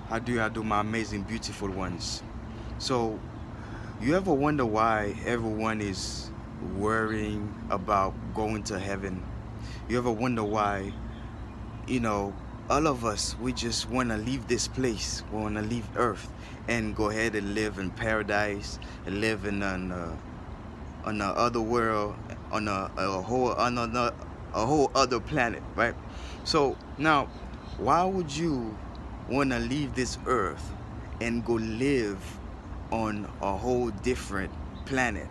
I do, my amazing, beautiful ones? So, you ever wonder why everyone is worrying about going to heaven? You ever wonder why, you know, all of us, we just want to leave this place, we want to leave Earth and go ahead and live in paradise, and live in on the other world, on a whole other planet, right? So now, why would you want to leave this Earth and go live on a whole different planet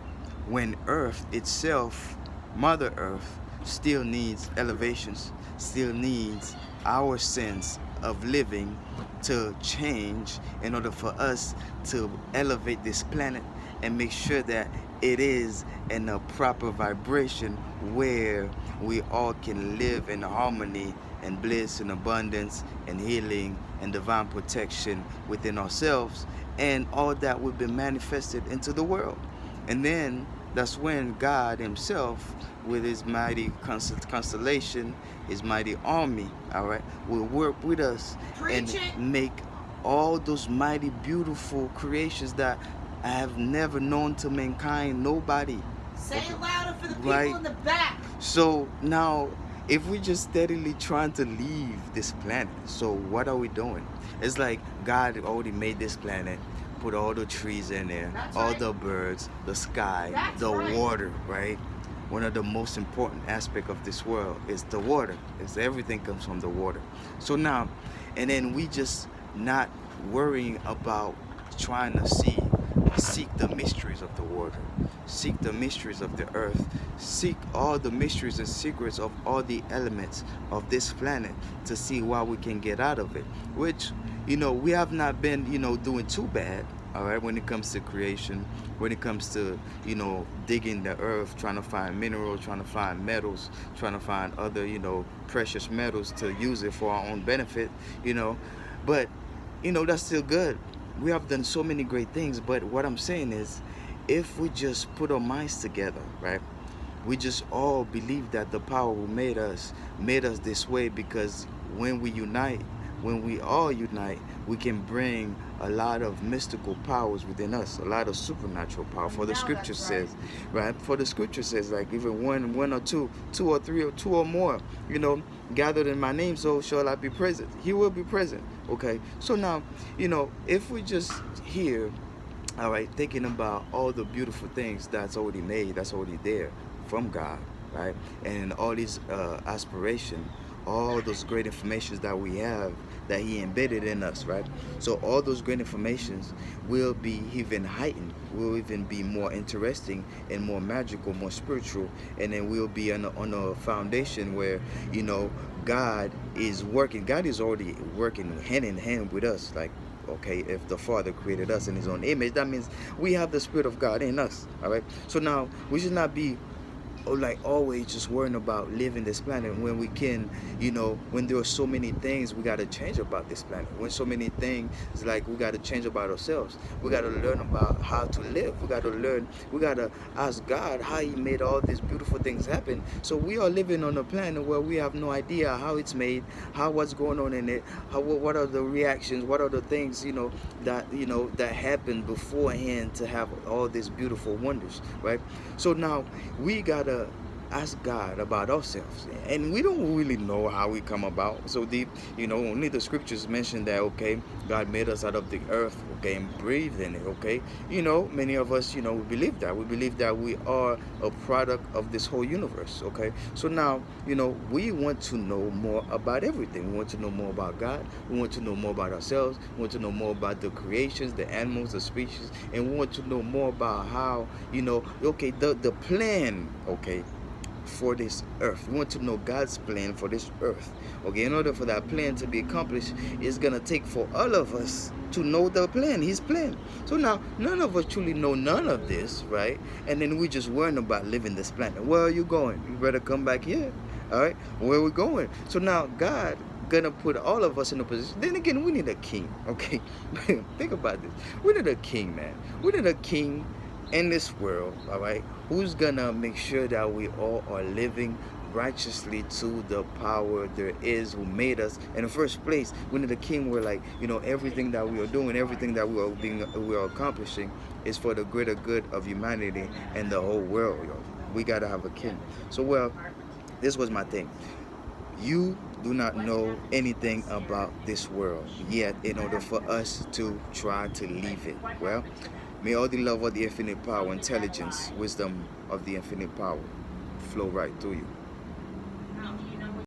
when Earth itself, Mother Earth, still needs elevations, still needs our sense of living to change in order for us to elevate this planet and make sure that it is in a proper vibration where we all can live in harmony and bliss and abundance and healing and divine protection within ourselves, and all that will be manifested into the world. And then that's when God Himself, with His mighty constellation, His mighty army, all right, will work with us and make all those mighty, beautiful creations that I have never known to mankind, nobody. Say it louder for the people Right. in the back. So now, if we just steadily trying to leave this planet, so what are we doing? It's like God already made this planet, put all the trees in there, That's all right. the birds, the sky, That's the right. water, right? One of the most important aspect of this world is the water. Is everything comes from the water. So now, and then we just not worrying about trying to seek the mysteries of the water, seek the mysteries of the earth, seek all the mysteries and secrets of all the elements of this planet to see what we can get out of it. Which, we have not been, doing too bad, all right, when it comes to creation, when it comes to, digging the earth, trying to find minerals, trying to find metals, trying to find other, precious metals to use it for our own benefit, but that's still good. We have done so many great things, but what I'm saying is, if we just put our minds together, right? We just all believe that the power who made us this way, because when we unite, when we all unite, we can bring a lot of mystical powers within us, a lot of supernatural power. For the Now scripture that's right. says, right? For the scripture says, like, even one or two, two or three, or two or more, gathered in my name, so shall I be present. He will be present. Okay. So now, if we just here, all right, thinking about all the beautiful things that's already made, that's already there from God, right? And all these aspiration, all those great informations that we have that He embedded in us, right? So all those great informations will be even heightened, will even be more interesting and more magical, more spiritual, and then we'll be on a foundation where God is working. God is already working hand in hand with us, like. Okay, if the Father created us in His own image, that means we have the Spirit of God in us. All right. So now we should not be like always just worrying about living this planet when we can, when there are so many things we got to change about this planet, when so many things like we got to change about ourselves. We got to learn about how to live. We got to ask God how He made all these beautiful things happen. So we are living on a planet where we have no idea how it's made, how what's going on in it, what are the reactions, what are the things that happened beforehand to have all these beautiful wonders, right? So now we gotta ask God about ourselves, and we don't really know how we come about so deep. Only the scriptures mention that, okay, God made us out of the earth, okay, and breathed in it, okay. Many of us, we believe that. We believe that we are a product of this whole universe, okay. So now, we want to know more about everything. We want to know more about God. We want to know more about ourselves. We want to know more about the creations, the animals, the species, and we want to know more about how, okay, the plan, okay, for this earth. We want to know God's plan for this earth. Okay, in order for that plan to be accomplished, it's gonna take for all of us to know the plan, His plan. So now, none of us truly know none of this, right? And then we just worrying about living this planet. Where are you going? You better come back here. All right, where are we going? So now, God gonna put all of us in a position. Then again, we need a king. Okay, think about this. We need a king, man. We need a king in this world, all right, who's gonna make sure that we all are living righteously to the power there is who made us in the first place. We need a king where, like, everything that we are doing, everything that we are accomplishing is for the greater good of humanity and the whole world, yo. We gotta have a king. So, well, this was my thing. You do not know anything about this world yet in order for us to try to leave it. Well, may all the love of the infinite power, intelligence, wisdom of the infinite power flow right through you.